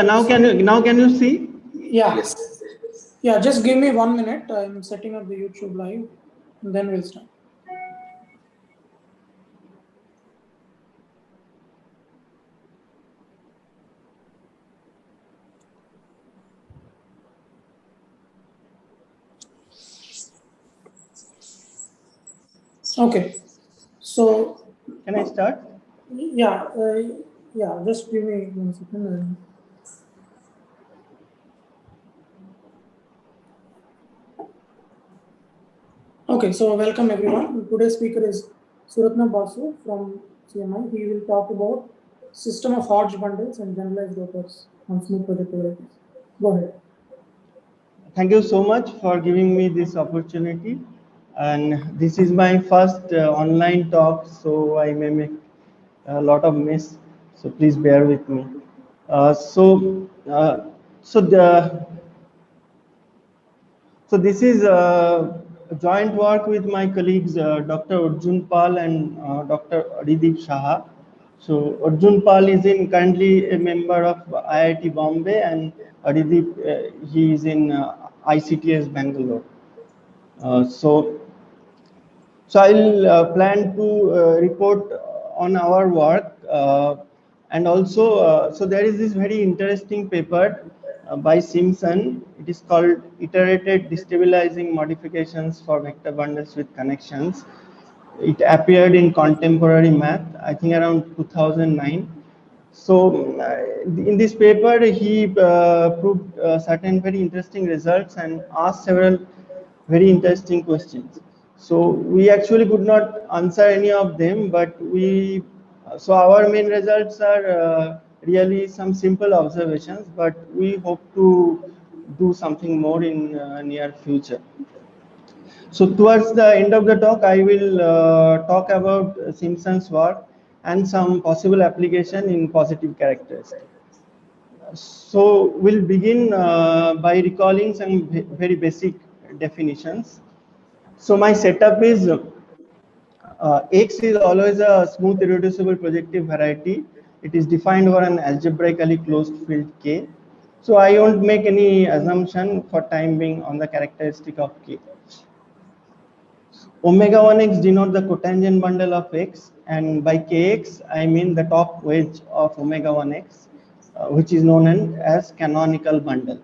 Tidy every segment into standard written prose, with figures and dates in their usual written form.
Now can you see? Yeah. Yes. Yeah, just give me 1 minute. I'm setting up the YouTube live, and then we'll start. Okay. So, Can I start? yeah, yeah, just give me 1 second. Okay, so welcome everyone. Today's speaker is Suratno Basu from CMI. He will talk about system of Hodge bundles and generalized opers on smooth projective varieties. Go ahead. Thank you so much for giving me this opportunity. And this is my first online talk, so I may make a lot of mess. So please bear with me. Uh, so, uh, so the So this is a joint work with my colleagues Dr. Arjun Pal and Dr. Adideep Saha. So Arjun Pal is in currently a member of IIT Bombay, and Adideep he is in ICTS Bangalore. Uh, so so I'll plan to report on our work, and also so there is this very interesting paper by Simpson. It is called Iterated Destabilizing Modifications for Vector Bundles with Connections. It appeared in Contemporary Math, I think around 2009. So in this paper, he proved certain very interesting results and asked several very interesting questions. So we actually could not answer any of them, but so our main results are really some simple observations, but we hope to do something more in near future. So towards the end of the talk, I will talk about Simpson's work and some possible application in positive characteristics. So we'll begin by recalling some very basic definitions. So my setup is X is always a smooth irreducible projective variety. It is defined over an algebraically closed field K. So I won't make any assumption for time being on the characteristic of K. Omega 1x denote the cotangent bundle of x, and by kx I mean the top wedge of omega 1x, which is known as canonical bundle.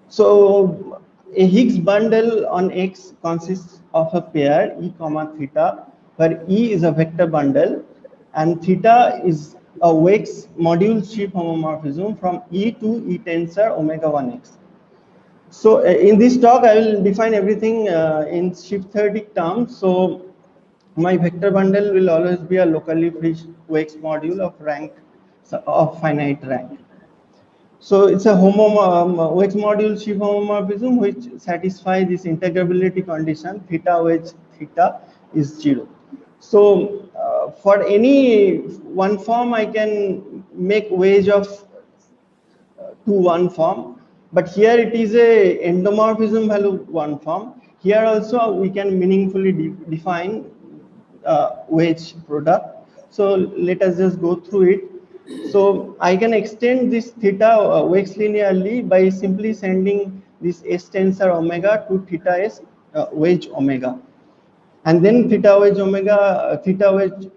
So a Higgs bundle on X consists of a pair E comma theta, where E is a vector bundle and theta is a Wex module sheaf homomorphism from E to E tensor omega 1x. So in this talk, I will define everything in shift theoretic terms. So my vector bundle will always be a locally free Wex module of rank of finite rank. So it's a Wex module sheaf homomorphism which satisfy this integrability condition theta wedge theta is 0. So for any one form, I can make wedge of to one form, but here it is a endomorphism value one form. Here also we can meaningfully define wedge product. So let us just go through it. So I can extend this theta Wex linearly by simply sending this S tensor omega to theta S wedge omega, and then theta wedge omega theta wedge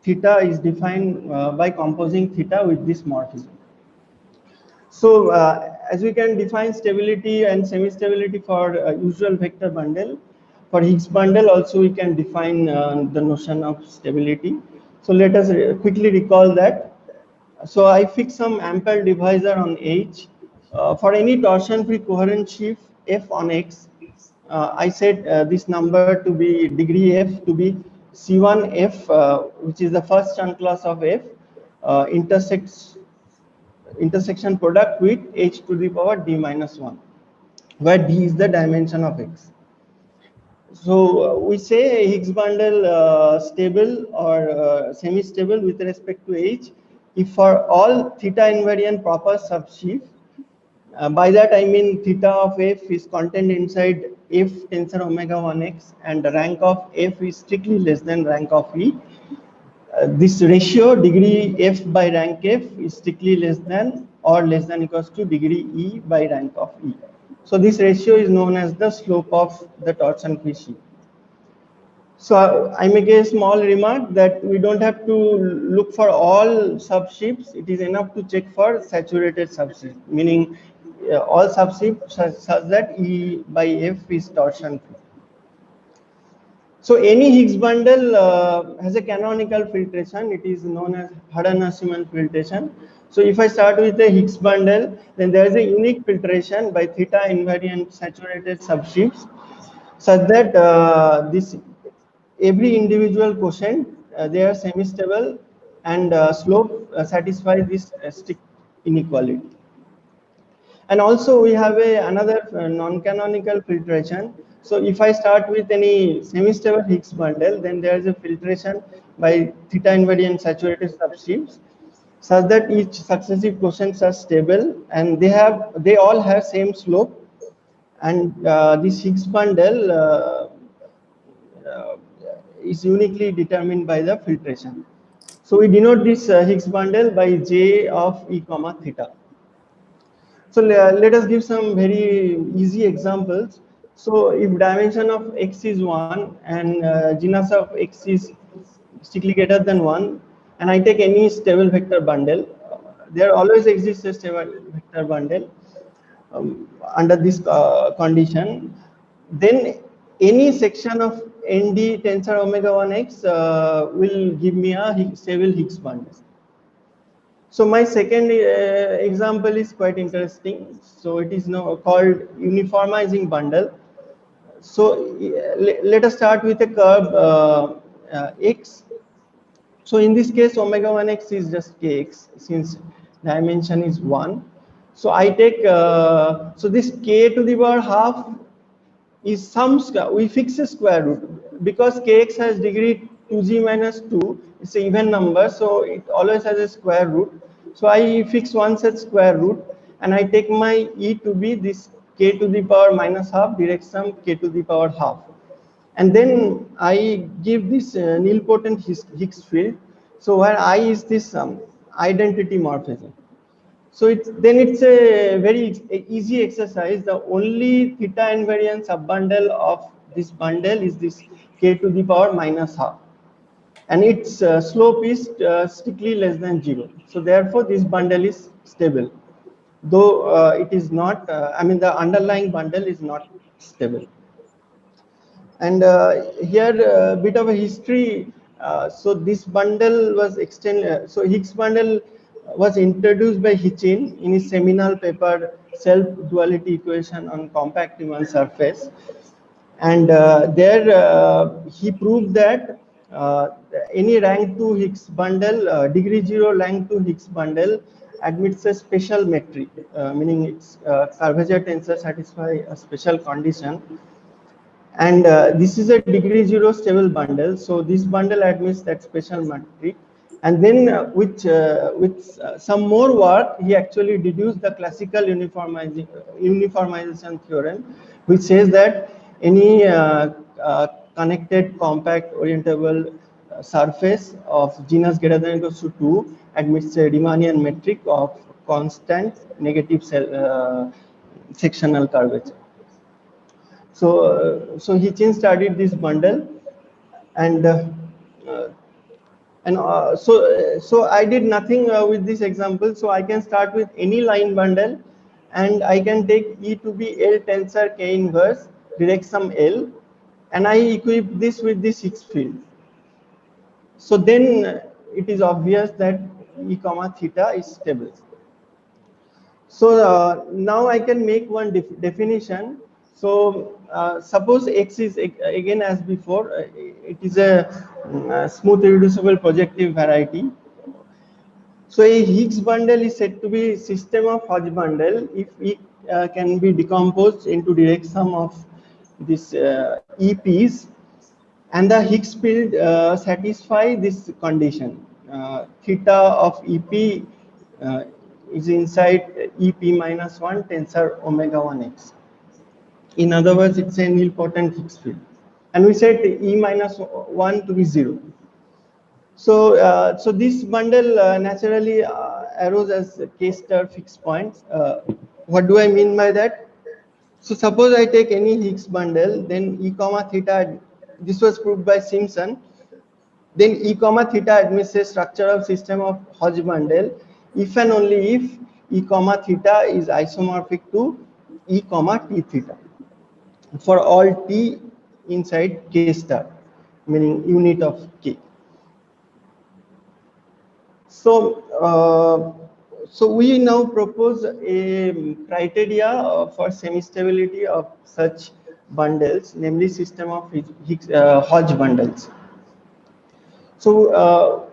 theta is defined by composing theta with this morphism. So as we can define stability and semi-stability for usual vector bundle, for Higgs bundle also we can define the notion of stability. So let us quickly recall that. So I fix some ample divisor on H. For any torsion-free coherent sheaf F on X, I set this number to be degree F to be C1F, which is the first Chern class of F, intersection product with H to the power D minus 1, where D is the dimension of X. So we say Higgs bundle stable or semi-stable with respect to H if for all theta invariant proper subsheaf. By that I mean theta of F is contained inside F tensor omega 1x and the rank of F is strictly less than rank of E. this ratio degree f by rank f is strictly less than or less than equals to degree e by rank of e. So this ratio is known as the slope of the torsion free sheet. So I make a small remark that we don't have to look for all subshifts. It is enough to check for saturated subshift, meaning all subshifts such that E by F is torsion free. So any Higgs bundle has a canonical filtration. It is known as Haddan-Hussman filtration. So if I start with a Higgs bundle, then there is a unique filtration by theta invariant saturated subshifts, such that this every individual quotient they are semi-stable and slope satisfies this strict inequality. And also we have another non-canonical filtration. So if I start with any semi-stable Higgs bundle, then there is a filtration by theta invariant saturated subshifts, such that each successive quotients are stable and they all have same slope, and this Higgs bundle uh, is uniquely determined by the filtration. So we denote this Higgs bundle by J of E comma theta. So let us give some very easy examples. So if dimension of x is 1 and genus of x is strictly greater than 1, and I take any stable vector bundle, there always exists a stable vector bundle under this condition, then any section of ND tensor omega 1x will give me a stable Higgs bundle. So my second example is quite interesting. So it is now called uniformizing bundle. So let us start with a curve x. So in this case, omega 1x is just kx since dimension is 1. So I take, so this k to the power half is some square. We fix a square root because kx has degree 2g minus 2. It's an even number, so it always has a square root. So I fix one such square root and I take my e to be this k to the power minus half direct sum k to the power half. And then I give this nilpotent Higgs field. So where I is this identity morphism. So it's a very easy exercise. The only theta invariant subbundle of this bundle is this k to the power minus half, and its slope is strictly less than 0. So therefore, this bundle is stable, though it is not. I mean, the underlying bundle is not stable. And here a bit of a history. So this bundle was extended. So Higgs bundle was introduced by Hitchin in his seminal paper self-duality equation on compact human surface. And there he proved that uh, any rank 2 Higgs bundle, degree 0 rank 2 Higgs bundle admits a special metric, meaning its curvature tensor satisfy a special condition. And this is a degree 0 stable bundle. So this bundle admits that special metric. And then with some more work, he actually deduced the classical uniformization theorem, which says that any connected compact orientable surface of genus greater than or equals to 2 admits a Riemannian metric of constant negative sectional curvature. So Hitchin studied this bundle, and uh, so I did nothing with this example. So I can start with any line bundle, and I can take E to be L tensor K inverse direct sum L, and I equip this with this Higgs field. So then it is obvious that E comma theta is stable. So now I can make one definition. So suppose X is again as before, it is a smooth irreducible projective variety. So a Higgs bundle is said to be system of Hodge bundle if it can be decomposed into direct sum of this EPs, and the Higgs field satisfy this condition. Theta of EP is inside EP minus 1 tensor omega 1x. In other words, it's a nilpotent Higgs field. And we set E minus 1 to be 0. So this bundle naturally arose as a K-star fixed point. What do I mean by that? So suppose I take any Higgs bundle, then E comma theta, this was proved by Simpson, then E comma theta admits a structure of system of Hodge bundle if and only if E comma theta is isomorphic to E comma T theta for all T inside K star, meaning unit of K. So we now propose a criteria for semi-stability of such bundles, namely system of Higgs, Hodge bundles. So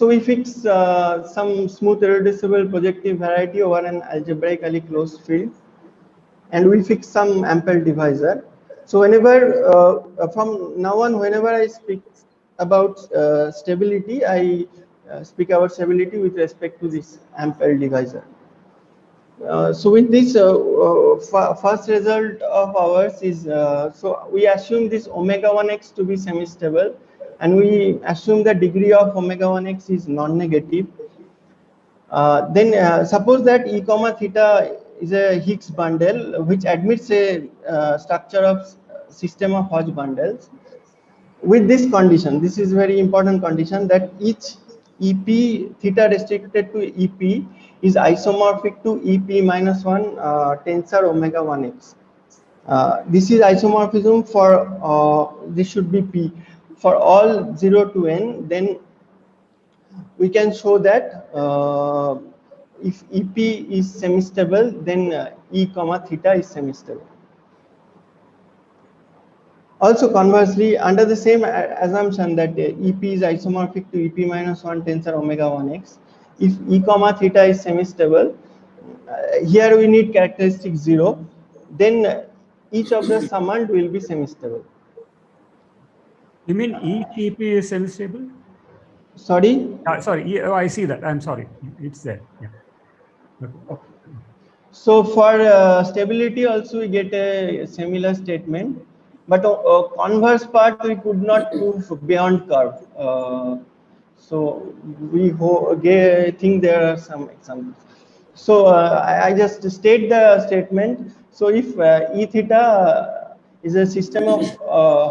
we fix some smooth irreducible projective variety over an algebraically closed field, and we fix some ample divisor. So whenever from now on, whenever I speak about stability, I speak about stability with respect to this ample divisor. So with this first result of ours is, so we assume this omega 1x to be semi-stable, and we assume the degree of omega 1x is non-negative. Then suppose that E comma theta is a Higgs bundle which admits a structure of system of Hodge bundles. With this condition, this is very important condition, that each EP theta restricted to EP is isomorphic to EP minus 1 tensor omega 1x. This is isomorphism for, this should be P. For all 0 to n, then we can show that if EP is semi-stable, then E comma theta is semi-stable. Also conversely, under the same assumption that EP is isomorphic to EP minus 1 tensor omega 1x, if E comma theta is semi-stable, here we need characteristic 0, then each of the summand will be semi-stable. You mean each EP is semi-stable? Sorry? Sorry, I see that. I'm sorry. It's there. Yeah. Okay. So for stability also we get a similar statement, but converse part we could not prove beyond curve. So we think there are some examples. So I just state the statement. So if E theta is a system of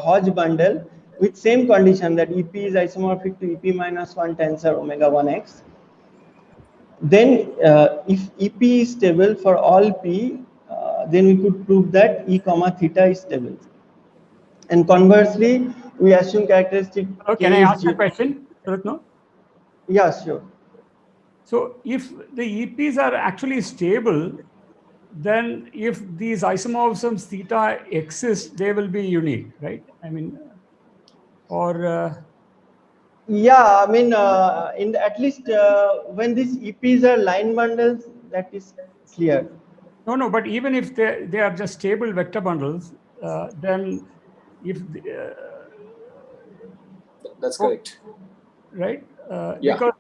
Hodge bundle with same condition that EP is isomorphic to EP minus 1 tensor omega 1x, then if EP is stable for all P, then we could prove that E comma theta is stable. And conversely, we assume characteristic. Can I ask a question, Suratno? Yeah, sure. So if the EPs are actually stable, then if these isomorphisms theta exist, they will be unique, right? I mean, or yeah, I mean, at least when these EPs are line bundles, that is clear. No, but even if they are just stable vector bundles, then if that's correct, right? Yeah. Because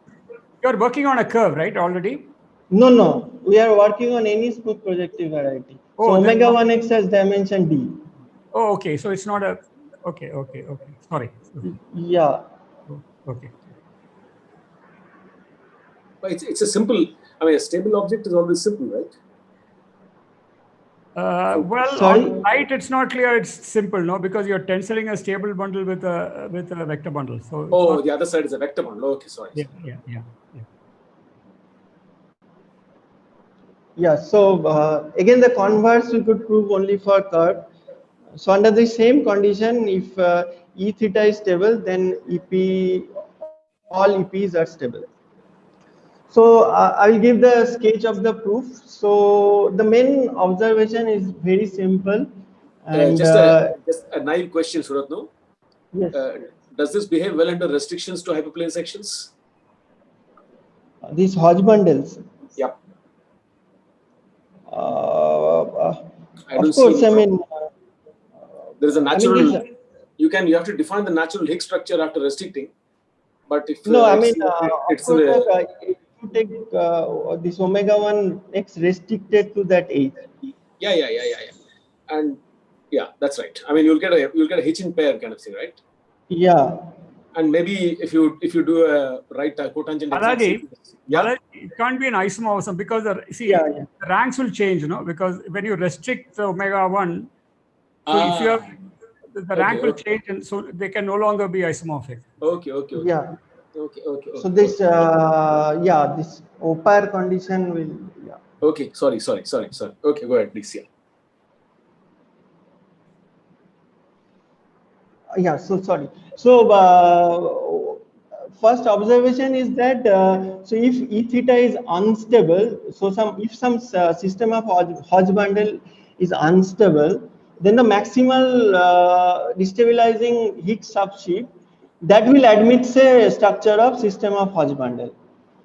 you're working on a curve, right? Already. No, we are working on any smooth projective variety. So omega 1x has dimension d. Oh, okay. So it's not a. Okay. Sorry. Yeah. Okay. But it's a simple. I mean, a stable object is always simple, right? Well, sorry? on right, it's not clear. It's simple, no, because you're tensoring a stable bundle with a vector bundle. So the other side is a vector bundle. Okay, sorry. Yeah. So again, the converse we could prove only for curve. So under the same condition, if E theta is stable, then EP, all EPs are stable. So I will give the sketch of the proof. So the main observation is very simple. And just a naive question, Suratno. Yes. Does this behave well under restrictions to hyperplane sections? These Hodge bundles. Yep. Of course, I mean, there is a natural. You have to define the natural Higgs structure after restricting. But if no, I mean, if you take this omega 1x restricted to that H. Yeah, and yeah, that's right. I mean, you'll get a Hitching pair kind of thing, right? Yeah. And maybe if you do a right cotangent exact Balaji, sequence, yeah, Balaji, it can't be an isomorphism because the Yeah, yeah. the ranks will change, because when you restrict the omega 1, so if you have the rank will change, and so they can no longer be isomorphic. Okay. Yeah. Okay. So this, yeah, this Oper condition will, yeah. Okay. Sorry. Okay, go ahead, please. Yeah. Yeah, so sorry. So first observation is that so if E theta is unstable, so if some system of Hodge bundle is unstable, then the maximal destabilizing Higgs subshift that will admit say structure of system of Hodge bundle.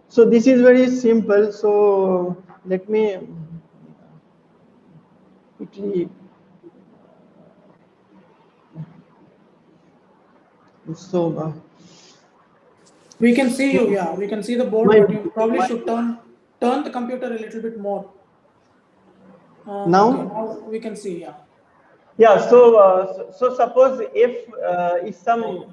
So this is very simple. So let me quickly. So We can see you, yeah. We can see the board, my, but you probably my should turn the computer a little bit more. Okay, now. now we can see, yeah. Yeah, so suppose if some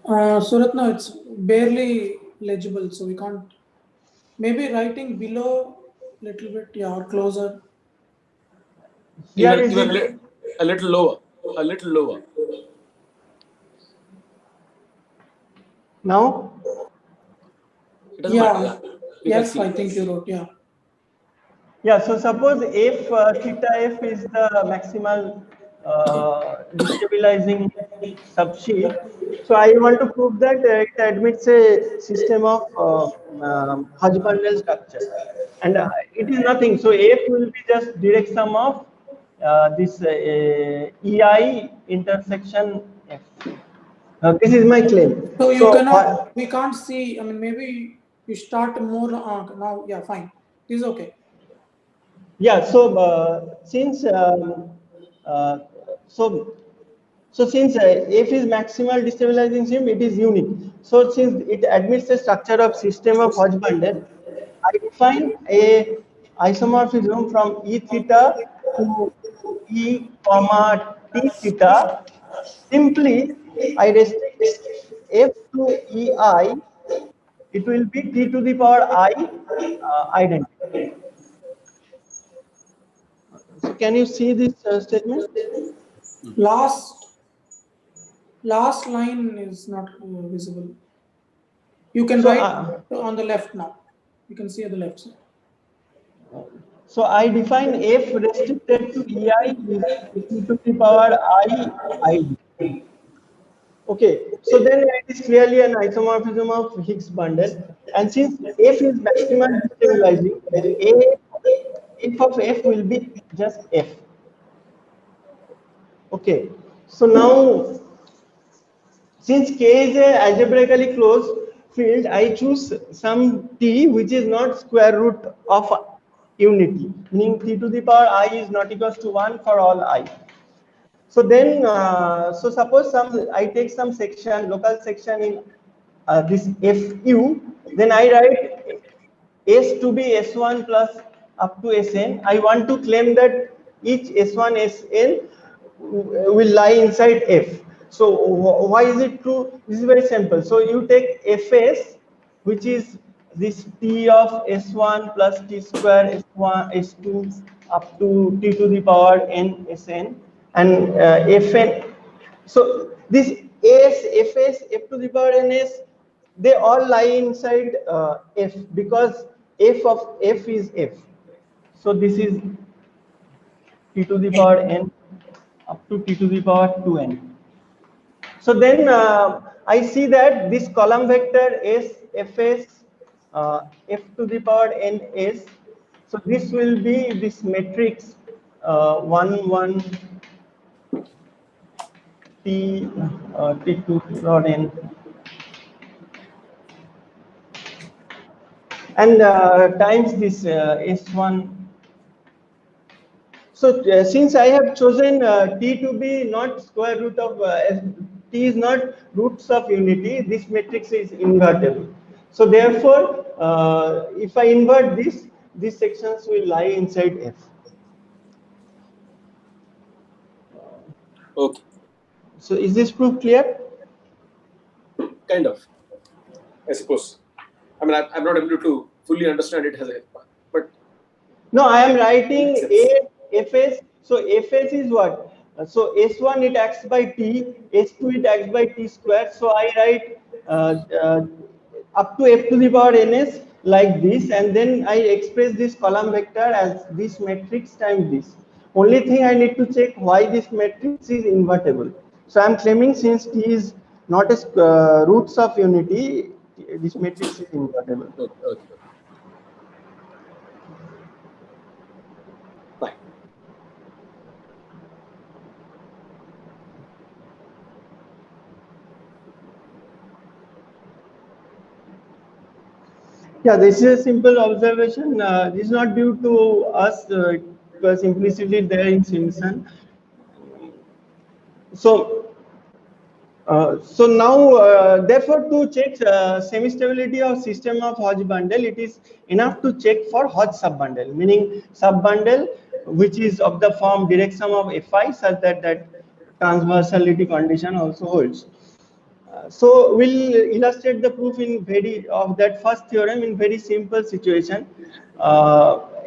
Suratno, it's barely legible, so we can't. Maybe writing below little bit, yeah, or closer. here is Even it a little lower, a little lower. now? It doesn't Yeah, matter. Yeah, we can yes, see. I think you wrote, yeah. Yeah, so suppose if theta f is the maximal destabilizing subsheet, so I want to prove that it admits a system of Hodge bundle structure, and it is nothing. So f will be just direct sum of this ei intersection f. This is my claim. So you So cannot, we can't see, I mean, maybe you start more, now, yeah, fine. This is okay. yeah, so since uh, so since f is maximal destabilizing system, it is unique. So since it admits the structure of system of Hodge bundle, I define a isomorphism from E theta to E comma T theta. Simply, I restrict f to ei. It will be T to the power I identity. So can you see this statement? Last line is not visible. You can So write on the left now. You can see at the left side. so I define f restricted to ei is e to the power I. Okay, so then it is clearly an isomorphism of Higgs bundle, and since f is maximal destabilizing, then f of f will be just f. Okay, so now since K is a algebraically closed field, I choose some t which is not square root of unity, meaning t to the power I is not equals to 1 for all I. So then, so suppose I take some section, local section in this FU, then I write S to be S1 plus up to Sn. I want to claim that each S1 Sn will lie inside F. So why is it true? This is very simple. So you take Fs, which is this T of S1 plus T square S1 S2 up to T to the power n Sn, and Fn. So this As, Fs, F to the power ns, they all lie inside F because F of F is F. So this is T to the power n up to T to the power 2n. So then I see that this column vector S, Fs, F to the power n s. So this will be this matrix 1, 1, T, T2 power n. And times this S1. So since I have chosen T to be not square root of T is not roots of unity, this matrix is invertible. So therefore, if I invert this, these sections will lie inside F. Okay. So is this proof clear? Kind of, I suppose. I mean, I'm not able to fully understand it as a, but no, I am writing A Fs. So Fs is what? So S1 it acts by T, S2 it acts by T square. So I write up to F to the power Ns like this, and then I express this column vector as this matrix times this. Only thing I need to check why this matrix is invertible. So I am claiming since T is not a roots of unity, this matrix is invertible. Okay. Fine. Yeah, this is a simple observation. This is not due to us. It was implicitly there in Simpson. So now, therefore, to check semi-stability of system of Hodge bundle, it is enough to check for Hodge subbundle, meaning subbundle which is of the form direct sum of Fi such that that transversality condition also holds. So we'll illustrate the proof in of that first theorem in very simple situation.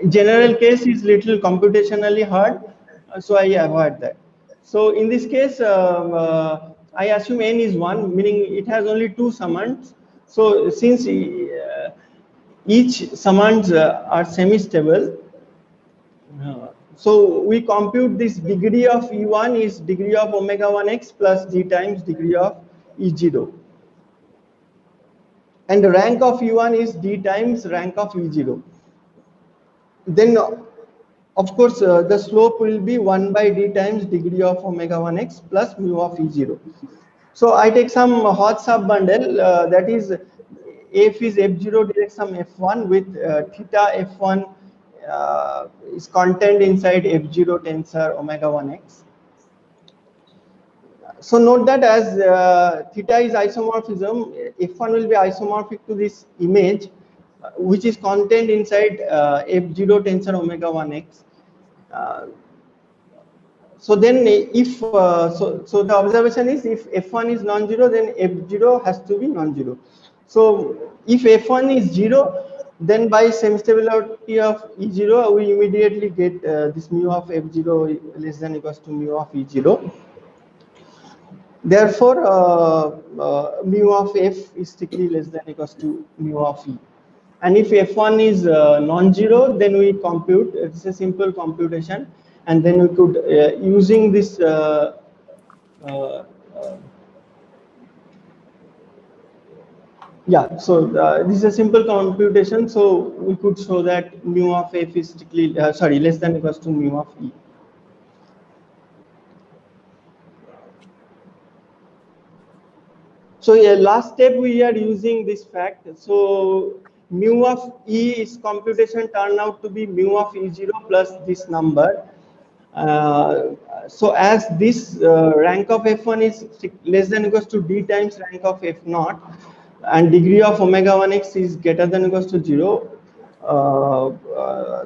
General case is little computationally hard, so I avoid that. So in this case, I assume n is 1, meaning it has only two summands. So since each summands are semi-stable, so we compute this degree of E1 is degree of omega 1x plus d times degree of E0. And the rank of E1 is d times rank of E0. Then, of course, the slope will be 1 by d times degree of omega 1x plus mu of E0. So I take some Hodge subbundle, that is f is f0 direct sum f1 with theta f1 is contained inside f0 tensor omega 1x. So note that as theta is isomorphism, f1 will be isomorphic to this image, which is contained inside f0 tensor omega 1x. So then if so the observation is if f1 is non-zero, then f0 has to be non-zero. So if f1 is 0, then by semi-stability of E0 we immediately get this mu of f0 less than equals to mu of E0. Therefore, mu of f is strictly less than equals to mu of e. And if f1 is non-zero, then we compute. It's a simple computation, and then we could using this. Yeah, so this is a simple computation. So we could show that mu of f is strictly sorry less than equals to mu of e. So last step we are using this fact. So mu of E is computation turned out to be mu of E0 plus this number. So as this rank of F1 is less than equals to D times rank of F0 and degree of omega 1x is greater than equals to 0,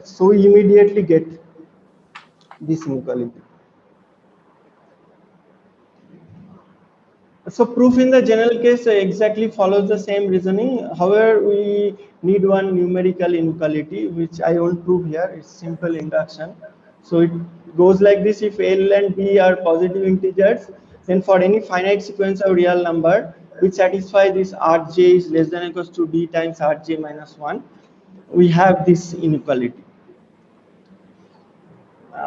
so we immediately get this inequality. So proof in the general case exactly follows the same reasoning. However, we need one numerical inequality, which I won't prove here. It's simple induction. So it goes like this: if L and B are positive integers, then for any finite sequence of real number which satisfy this Rj is less than or equals to D times Rj minus 1, we have this inequality.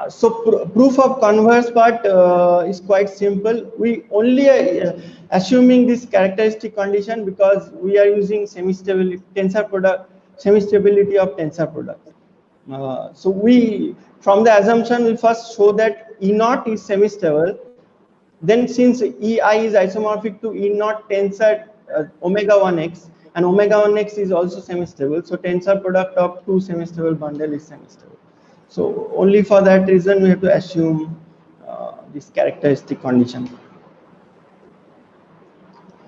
So proof of converse part is quite simple. We only assuming this characteristic condition because we are using semi-stability tensor product, semi-stability of tensor product. So we from the assumption we first show that E naught is semi-stable. Then since EI is isomorphic to E naught tensor omega 1x and omega 1x is also semi-stable, so tensor product of two semi-stable bundle is semi-stable. So only for that reason we have to assume this characteristic condition.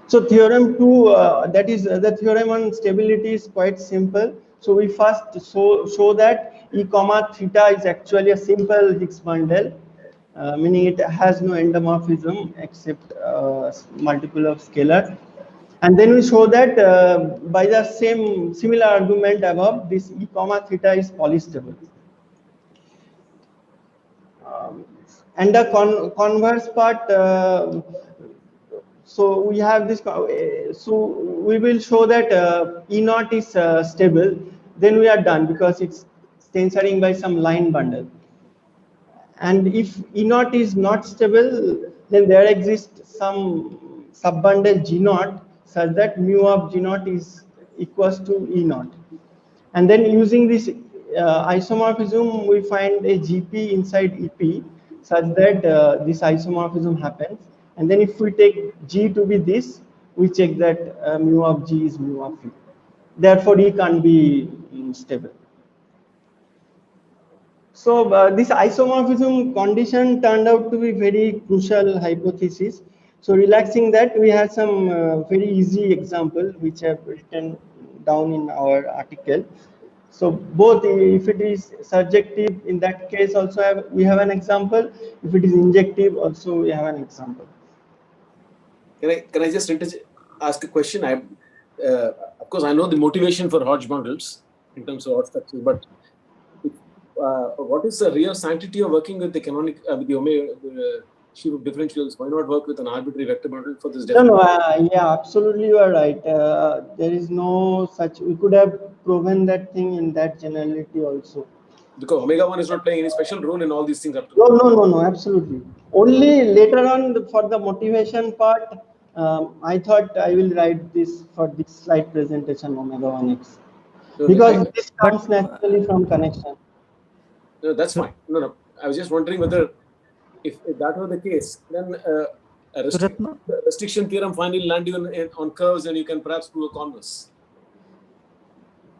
So theorem 2, that is the theorem on stability is quite simple. So we first show that E comma theta is actually a simple Higgs bundle. meaning it has no endomorphism except multiple of scalar. And then we show that by the similar argument above, this E comma theta is polystable. And the converse part, so we have this, so we will show that E naught is stable, then we are done because it's tensoring by some line bundle. And if E naught is not stable, then there exists some subbundle G naught such that mu of G naught is equals to E naught. And then using this isomorphism, we find a GP inside EP such that this isomorphism happens. And then if we take G to be this, we check that mu of G is mu of E. Therefore, E can't be stable. So this isomorphism condition turned out to be very crucial hypothesis. So relaxing that, we have some very easy example which I have written down in our article. So both, if it is surjective, in that case also we have an example. If it is injective, also we have an example. Can I just ask a question? Of course I know the motivation for Hodge bundles in terms of Hodge structure, but what is the real sanctity of working with the canonic with the omega sheaf of differentials? Why not work with an arbitrary vector bundle for this? No, yeah, absolutely, you are right. There is no such. We could have proven that thing in that generality also. Because omega 1 is not playing any special role in all these things. No, absolutely. Only later on for the motivation part, I thought I will write this for this slide presentation omega 1x. Because this comes naturally from connection. No, that's fine. No. I was just wondering whether if that were the case, then a restriction theorem finally land you on curves and you can perhaps prove a converse.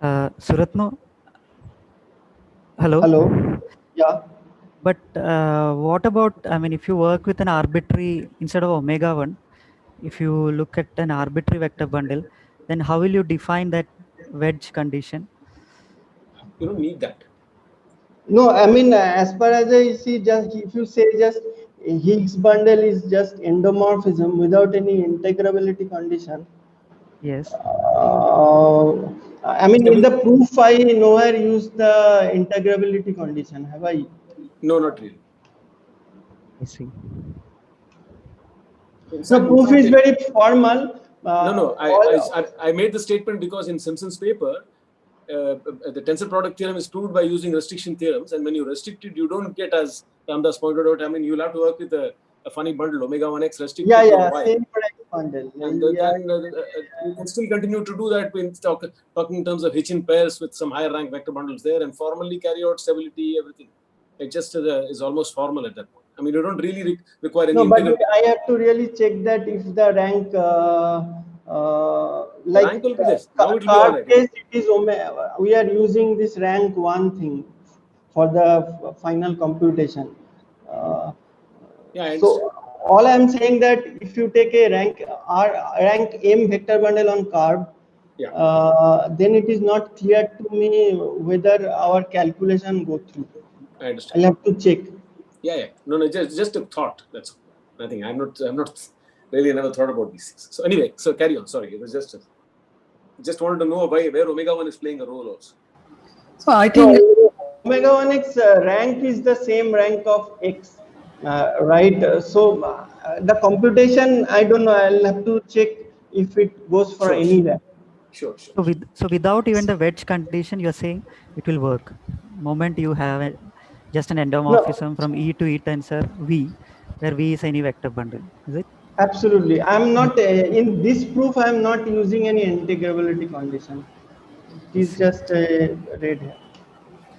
Suratno? Hello? Hello? Yeah. But what about, I mean, if you work with an arbitrary, instead of omega 1, if you look at an arbitrary vector bundle, then how will you define that wedge condition? You don't need that. No, I mean, as far as I see, just if you say just Higgs bundle is just endomorphism without any integrability condition. Yes. I mean, in the proof, I nowhere use the integrability condition. Have I? No, not really. I see. So proof is very formal. No. I made the statement because in Simpson's paper, the tensor product theorem is proved by using restriction theorems, and when you restrict it, you don't get, as Ramdas pointed out, I mean, you'll have to work with a funny bundle, omega 1x restricted to y. Same bundle. And you can still continue to do that in talking in terms of Hitchin pairs with some higher rank vector bundles there and formally carry out stability, everything. It just is almost formal at that point. I mean, you don't really require any. No, but I have to really check that if the rank, like rank will be this. Now it will be our right. case, it is omega. We are using this rank 1 thing for the final computation. Yeah. So all I am saying that if you take a rank M vector bundle on curve, then it is not clear to me whether our calculation go through. I understand. I'll have to check. Yeah. No, just a thought. That's nothing. I'm not really never thought about these things. So anyway, so carry on. Sorry, it was just wanted to know where omega 1 is playing a role also. So I think omega 1x rank is the same rank of x, right? So the computation, I don't know. I'll have to check if it goes for any rank. Sure. So without even the wedge condition, you're saying it will work. Moment you have just an endomorphism from E to E tensor V, where V is any vector bundle, is it? Absolutely. I'm not in this proof. I'm not using any integrability condition. It is just a red hair.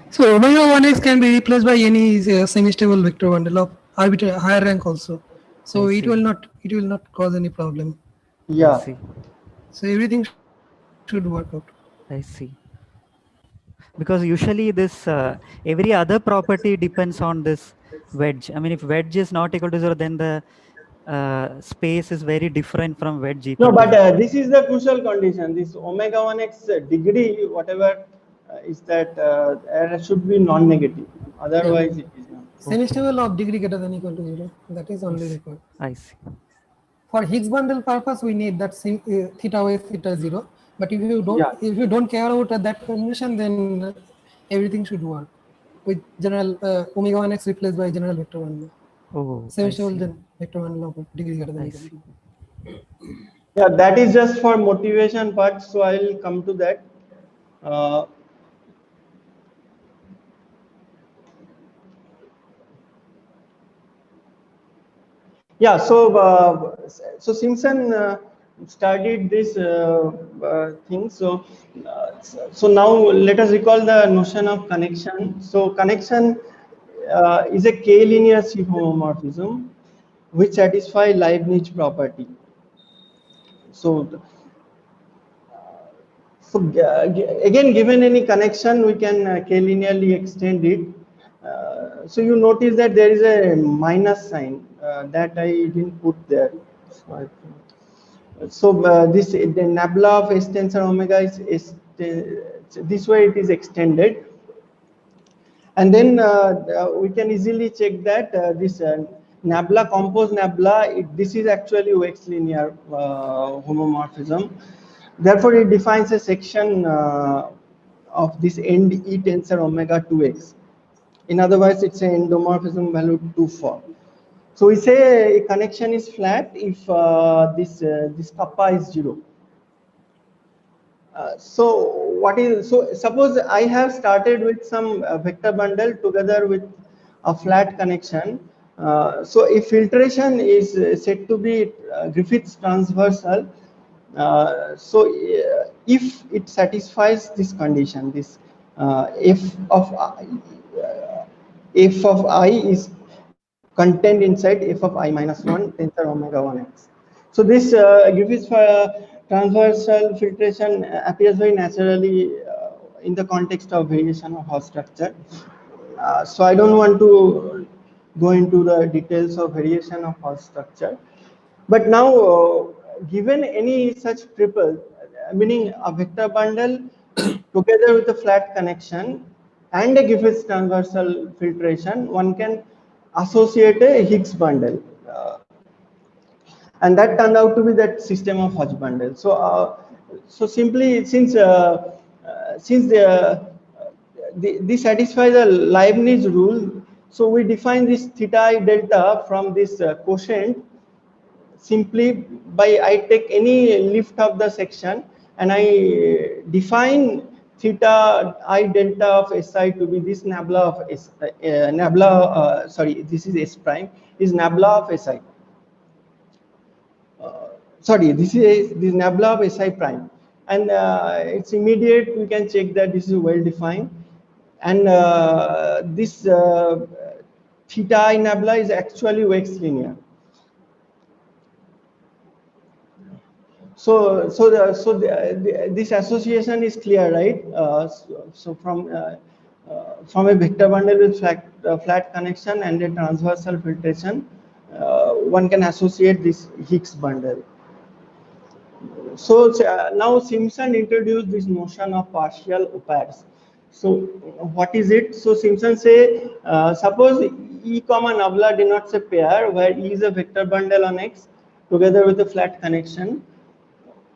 So omega 1x can be replaced by any semi-stable vector bundle of arbitrary higher rank also. So it will not cause any problem. Yeah. So everything should work out. I see. Because usually this every other property depends on this wedge. I mean, if wedge is not equal to 0, then the space is very different from wedge equal. No, but this is the crucial condition. This omega 1x degree, whatever is that, should be non-negative. Otherwise, it is not. Semi-stable of degree greater than equal to 0. That is only required. I see. For Higgs bundle purpose, we need that theta with theta 0. But if you don't care about that condition, then everything should work with general omega 1x replaced by general vector bundle. Oh, I Semi-stable see. vector bundle of degree greater than I equal see. to. Yeah, that is just for motivation part, so I will come to that. Yeah, so Simpson studied this thing. So now let us recall the notion of connection. So connection is a k-linear C homomorphism which satisfy Leibniz property. So again, given any connection, we can k-linearly extend it. So you notice that there is a minus sign that I didn't put there. So this the nabla of S tensor omega is this way it is extended, and then we can easily check that this nabla composed nabla this is actually Wex linear homomorphism. Therefore, it defines a section of this end E tensor omega 2x. In other words, it's an endomorphism value 2 4. So we say a connection is flat if this kappa is 0. So suppose I have started with some vector bundle together with a flat connection. So if filtration is said to be Griffith's transversal, if it satisfies this condition, this f of I is contained inside f of I minus 1 tensor omega 1x. So this Griffith's transversal filtration appears very naturally in the context of variation of Hodge structure. So I don't want to go into the details of variation of Hodge structure. But now, given any such triple, meaning a vector bundle together with a flat connection and a Griffiths transversal filtration, one can associate a Higgs bundle. And that turned out to be that system of Hodge bundle. So simply since this satisfies the Leibniz rule, so we define this theta I delta from this quotient simply by I take any lift of the section and I define theta I delta of Si to be this nabla of S, this is S prime, is nabla of Si. Sorry, this nabla of Si prime, and it's immediate. We can check that this is well defined, and this theta I nabla is actually Wex linear. This association is clear, right? From a vector bundle with flat connection and a transversal filtration, one can associate this Higgs bundle. So now Simpson introduced this notion of partial Opers. So what is it? So Simpson say, suppose E comma nabla denotes a pair where E is a vector bundle on X together with a flat connection.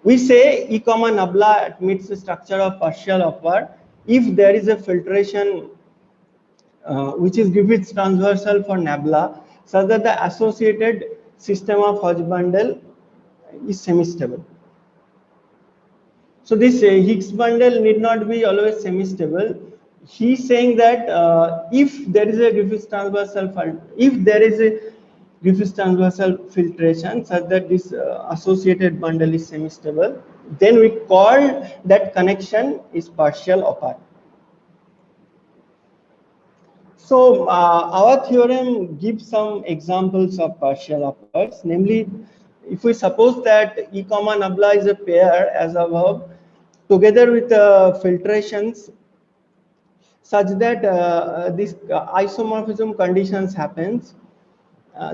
We say E comma nabla admits the structure of partial Oper if there is a filtration which is Griffiths transversal for nabla such that the associated system of Hodge bundle is semi-stable. So this Higgs bundle need not be always semi-stable. He's saying that if there is a Griffiths transversal filtration such that this associated bundle is semi-stable, then we call that connection is partial Oper. So our theorem gives some examples of partial Opers, namely if we suppose that E comma nabla is a pair as above together with filtrations such that this isomorphism conditions happens,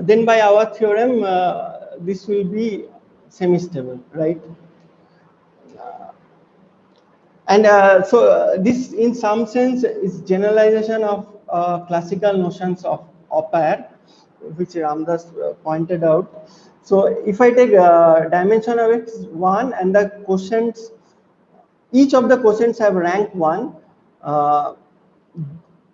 then by our theorem this will be semi-stable, right? And this in some sense is generalization of classical notions of Opers, which Ramdas pointed out. So if I take dimension of x1 and the quotients, each of the quotients have rank 1,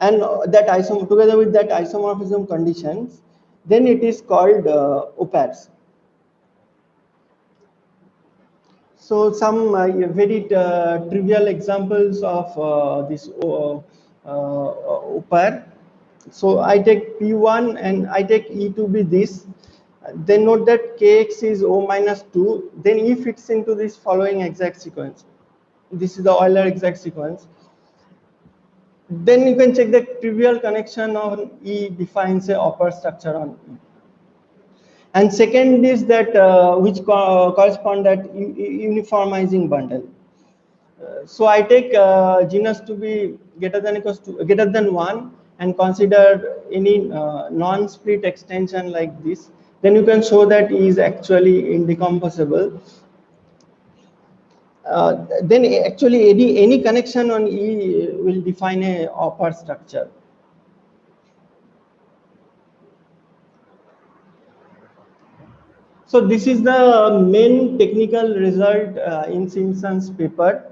and that together with that isomorphism conditions, then it is called Opers. So some very trivial examples of this Oper. So I take P1 and I take E to be this. Then note that Kx is O minus 2. Then E fits into this following exact sequence. This is the Euler exact sequence. Then you can check the trivial connection on E defines a Opper structure on E. And second is that which correspond that uniformizing bundle. So I take genus to be greater than 1 and consider any non-split extension like this. Then you can show that E is actually indecomposable. Then actually any connection on E will define a Opper structure. So this is the main technical result in Simpson's paper.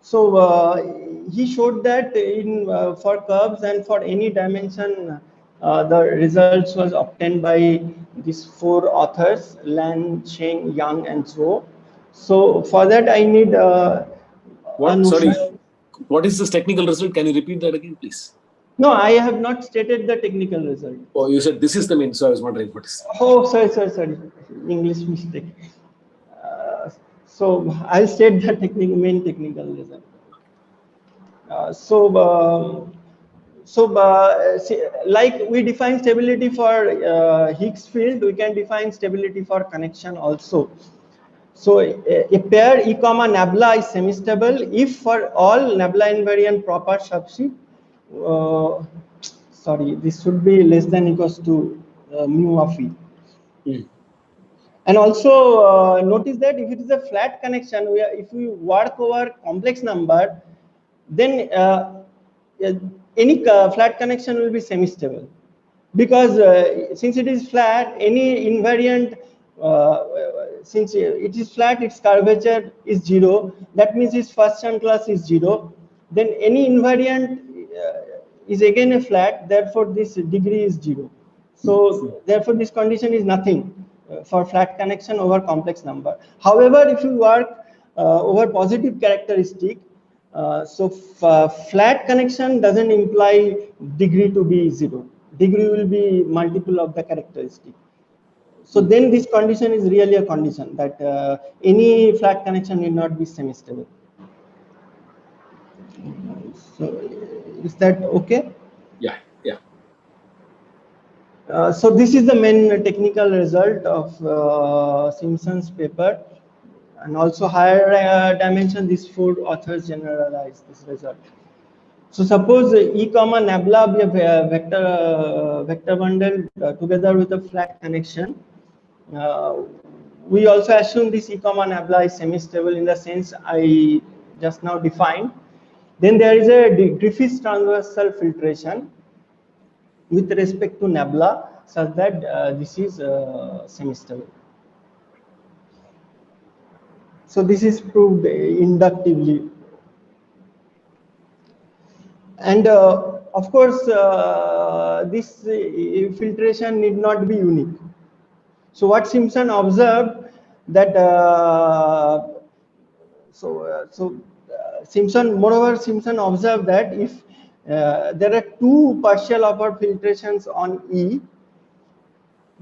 So he showed that in for curves and for any dimension, the results was obtained by these 4 authors: Lan, Cheng, Yang, and Zhou. So for that, I need Sorry, what is this technical result? Can you repeat that again, please? No, I have not stated the technical result. Oh, you said this is the main, so I was wondering what is. Oh, sorry, English mistake. So I'll state the main technical result. Like we define stability for Higgs field, we can define stability for connection also. So a pair E comma nabla is semi-stable if for all nabla invariant proper subsheet. Sorry, this should be less than equals to mu of E. And also notice that if it is a flat connection, if we work over complex number, then any flat connection will be semi-stable, because since it is flat, any invariant, since it is flat, its curvature is 0. That means its first term class is 0. Then any invariant is again a flat. Therefore, this degree is 0. So therefore, this condition is nothing for flat connection over complex number. However, if you work over positive characteristic, flat connection doesn't imply degree to be 0. Degree will be multiple of the characteristic. So then this condition is really a condition that any flat connection will not be semi-stable. So is that okay? Yeah. So this is the main technical result of Simpson's paper, and also higher dimension, these 4 authors generalized this result. So suppose E comma nabla be a vector bundle together with a flat connection. We also assume this E comma nabla is semi-stable in the sense I just now defined. Then there is a Griffiths transversal filtration with respect to nabla such that this is semi-stable. So this is proved inductively. And of course, this filtration need not be unique. So what Simpson observed that moreover Simpson observed that if there are 2 partial Opper filtrations on E,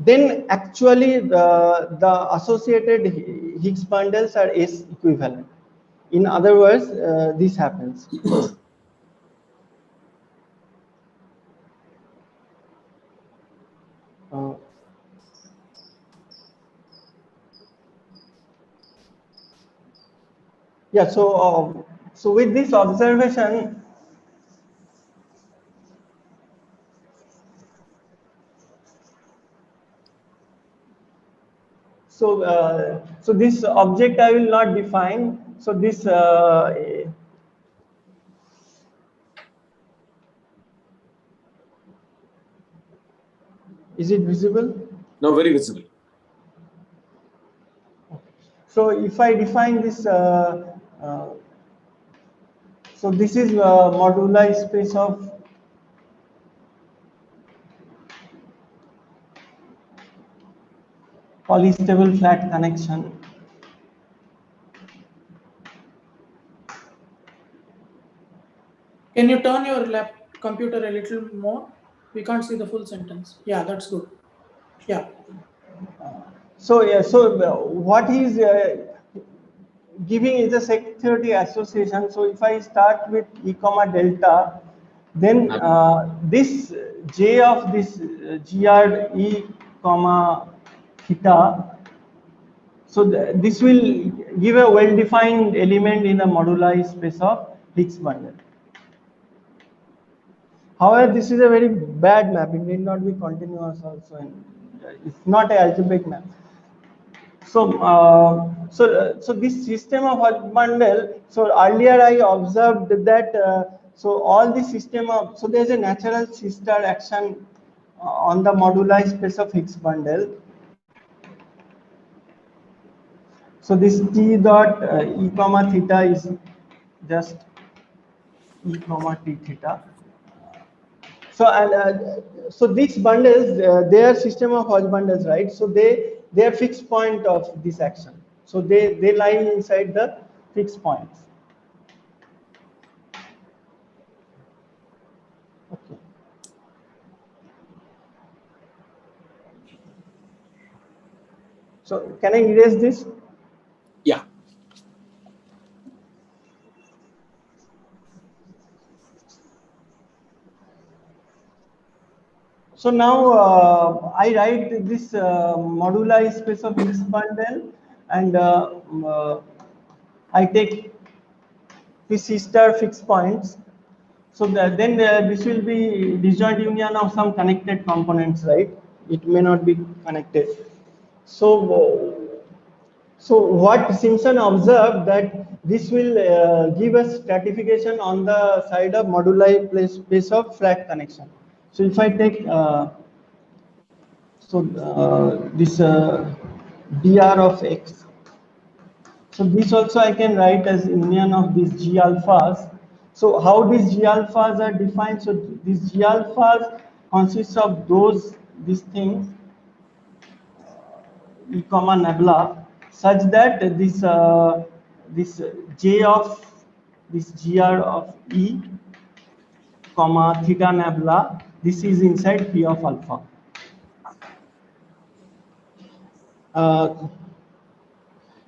then actually the associated Higgs bundles are S equivalent. In other words, this happens. Yeah, so with this observation, so this object I will not define. So this Is it visible? Now very visible. So if I define this, so this is moduli space of polystable flat connection. Can you turn your computer a little more? We can't see the full sentence. Yeah, that's good. Yeah. So yeah, so what he is giving is a security association. So if I start with e comma delta, then this j of this gr e comma theta. So this will give a well-defined element in the moduli space of Higgs bundle. However, this is a very bad map. It need not be continuous also, and it's not a algebraic map. So, so this system of Hodge bundle. So earlier I observed that so all the system of, so there's a natural sister action on the moduli space of Higgs bundle. So this t dot e comma theta is just e comma t theta. So and so these bundles, they are system of Hodge bundles, right? So they are fixed point of this action. So they lie inside the fixed points. Okay. So can I erase this? Yeah. So now I write this moduli space of Higgs bundle, and I take the sister fixed points. So then this will be disjoint union of some connected components, right? It may not be connected. So, so what Simpson observed that this will give us stratification on the side of moduli space of flat connection. So if I take this dr of x. So this also I can write as union of these G alphas. So how these G alphas are defined? So these G alphas consists of these things e comma nabla, such that this J of this gr of e comma theta nabla, this is inside P of alpha.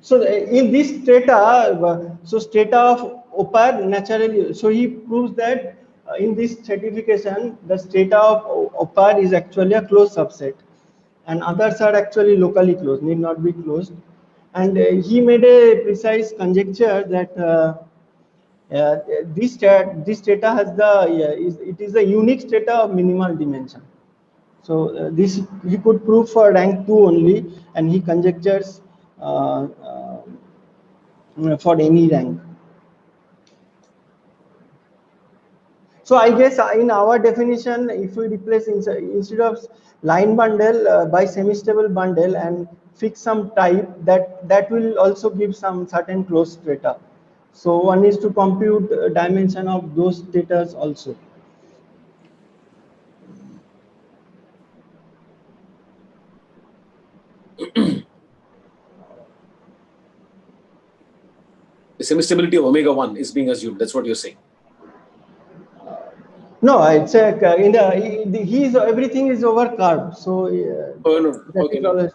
So in this strata, so strata of Oper naturally, so he proves that in this stratification, the strata of Oper is actually a closed subset, and others are actually locally closed, need not be closed. And he made a precise conjecture that this strata has it is a unique strata of minimal dimension. So this he could prove for rank 2 only, and he conjectures for any rank. So I guess in our definition, if we replace instead of line bundle by semi-stable bundle and fix some type, that will also give some certain closed strata. So one is to compute dimension of those statas also. The semi-stability of omega 1 is being assumed. That's what you're saying. No, it's a he's everything is over curve. So Oh no, okay, no,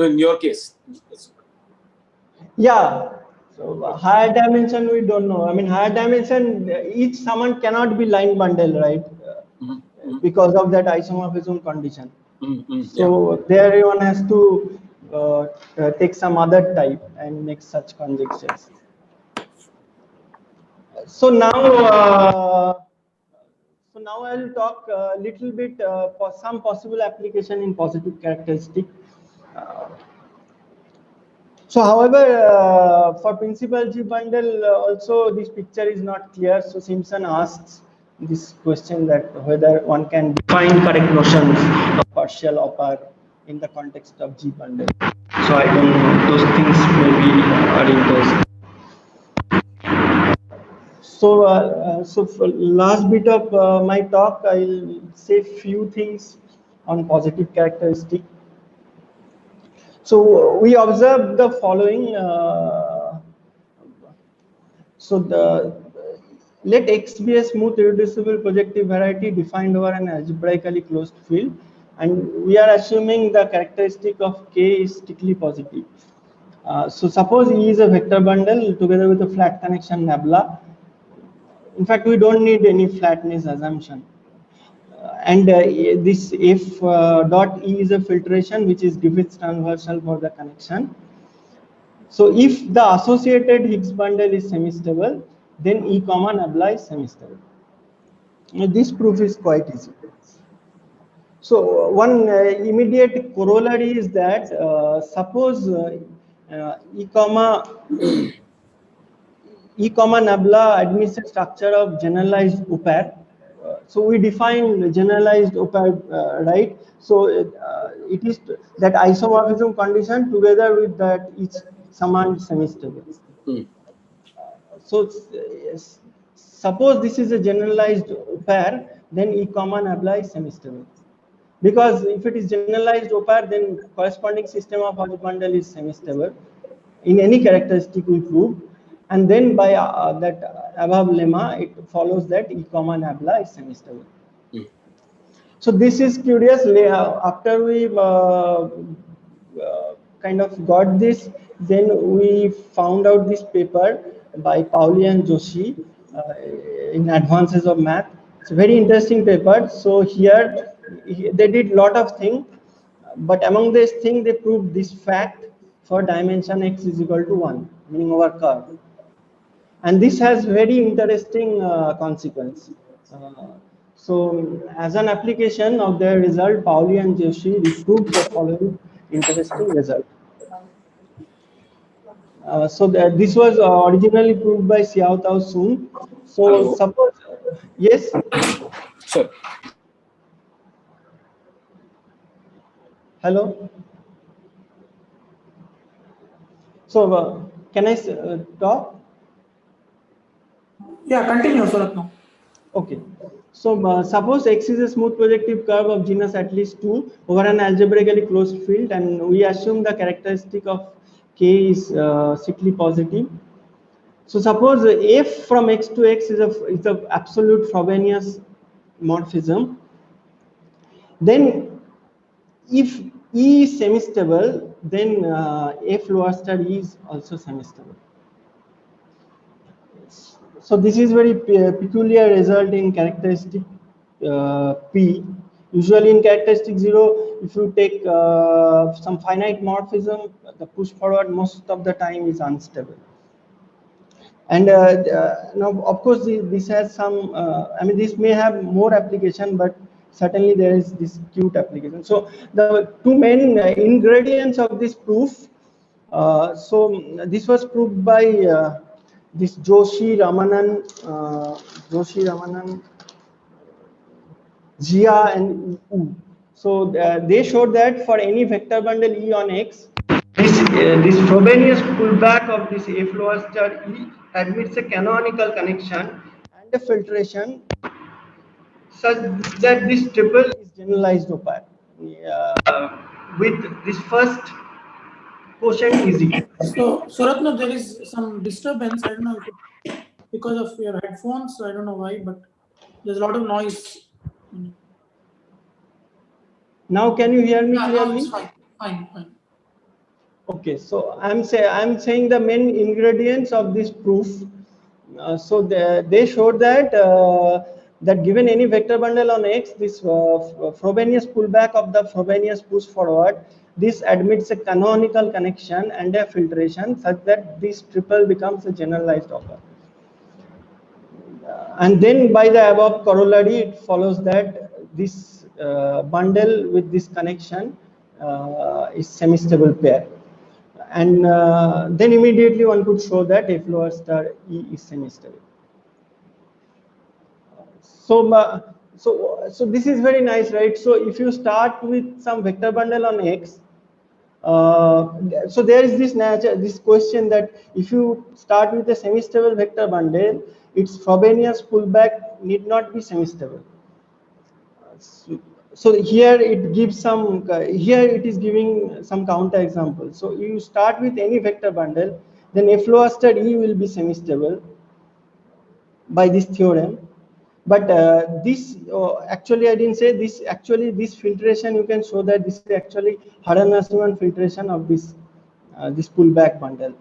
in your case. Yeah. So higher dimension we don't know. I mean higher dimension, each summand cannot be line bundle, right? Because of that isomorphism condition. So there one has to take some other type and make such conjectures. So now I will talk a little bit for some possible application in positive characteristic. So, however, for principal G bundle, also this picture is not clear. So, Simpson asks this question that whether one can define correct notions of partial oper in the context of G bundle. So I don't know, those things maybe are interesting. So for last bit of my talk, I'll say few things on positive characteristic. So we observe the following. So let X be a smooth irreducible projective variety defined over an algebraically closed field, and we are assuming the characteristic of K is strictly positive. So suppose E is a vector bundle together with a flat connection nabla. In fact, we don't need any flatness assumption. And this F dot E is a filtration which is Griffith's transversal for the connection. So if the associated Higgs bundle is semi-stable, then E comma nabla is semi-stable. This proof is quite easy. So one immediate corollary is that suppose E comma nabla admits a structure of generalized Oper. So we define generalized Oper, right? So it is that isomorphism condition together with that each Saman semi-stable. So suppose this is a generalized Oper, then E comma nabla is semi-stable. Because if it is generalized Oper, then corresponding system of Hodge bundle is semi-stable. In any characteristic we prove, and then by that above lemma, it follows that E comma nabla is semi-stable. So this is curious. After we kind of got this, then we found out this paper by Pauli and Joshi in Advances of Math. It's a very interesting paper. So here they did lot of things, but among these things they proved this fact for dimension x is equal to 1, meaning over curve. And this has very interesting consequence. So as an application of their result, Pauli and Joshi proved the following interesting result. This was originally proved by Xiao Tao Sun. So Hello. suppose, yes? Sir. Hello? So can I talk? Yeah, continue, Suratno. Okay. So suppose X is a smooth projective curve of genus at least 2 over an algebraically closed field, and we assume the characteristic of K is strictly positive. So suppose F from X to X is a absolute Frobenius morphism. Then if E is semi-stable, then F lower star E is also semi-stable. So this is very peculiar result in characteristic P. Usually in characteristic 0, if you take some finite morphism, the push forward most of the time is unstable. And now, of course, this has some. I mean, this may have more application, but certainly there is this cute application. So the two main ingredients of this proof. So this was proved by this Joshi Ramanan, Jia and Wu. So they showed that for any vector bundle E on X, this Frobenius pullback of this F lower star E admits a canonical connection and a filtration such that this triple is generalized Oper. With this first quotient is equal. So, Suratno, there is some disturbance. I don't know if it's because of your headphones. I don't know why, but there's a lot of noise. Now, can you hear me Yeah, clearly? no, it's fine. Fine. Okay, so I'm saying the main ingredients of this proof. So they showed that that given any vector bundle on X, this Frobenius pullback of the Frobenius push forward, this admits a canonical connection and a filtration such that this triple becomes a generalized Oper. And then by the above corollary, it follows that this bundle with this connection is semi-stable pair. And then immediately one could show that F lower star E is semi-stable. So So this is very nice, right? So if you start with some vector bundle on X, so there is this question that if you start with a semi-stable vector bundle, its Frobenius pullback need not be semi-stable. So here it gives some, here it is giving some counter example. So you start with any vector bundle, then F lower star E will be semi-stable by this theorem. But this actually I didn't say this. Actually, this filtration, you can show that this is actually Harder-Nasuman filtration of this pullback bundle,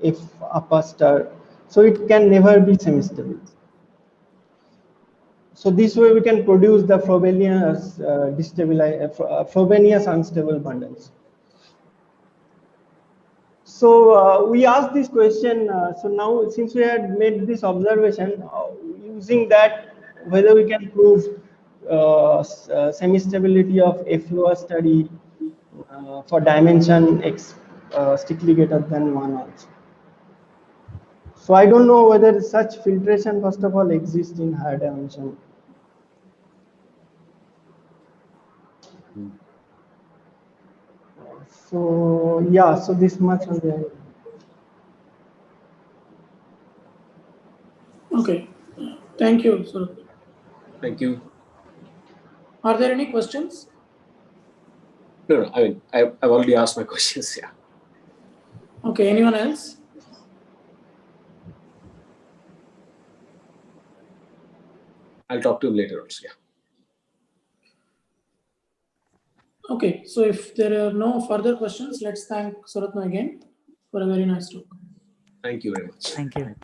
F upper star. So it can never be semi-stable. So this way we can produce the Frobenius Frobenius unstable bundles. So we asked this question. So now, since we had made this observation, using that, whether we can prove semi-stability of F lower study for dimension X strictly greater than 1 also. So I don't know whether such filtration first of all exists in higher dimension. So yeah, so this much on the. Okay, thank you, Surat. Thank you. Are there any questions? No, I mean, I've already asked my questions. Yeah. Okay, anyone else? I'll talk to him later also. Yeah. Okay, so if there are no further questions, let's thank Suratno again for a very nice talk. Thank you very much. Thank you.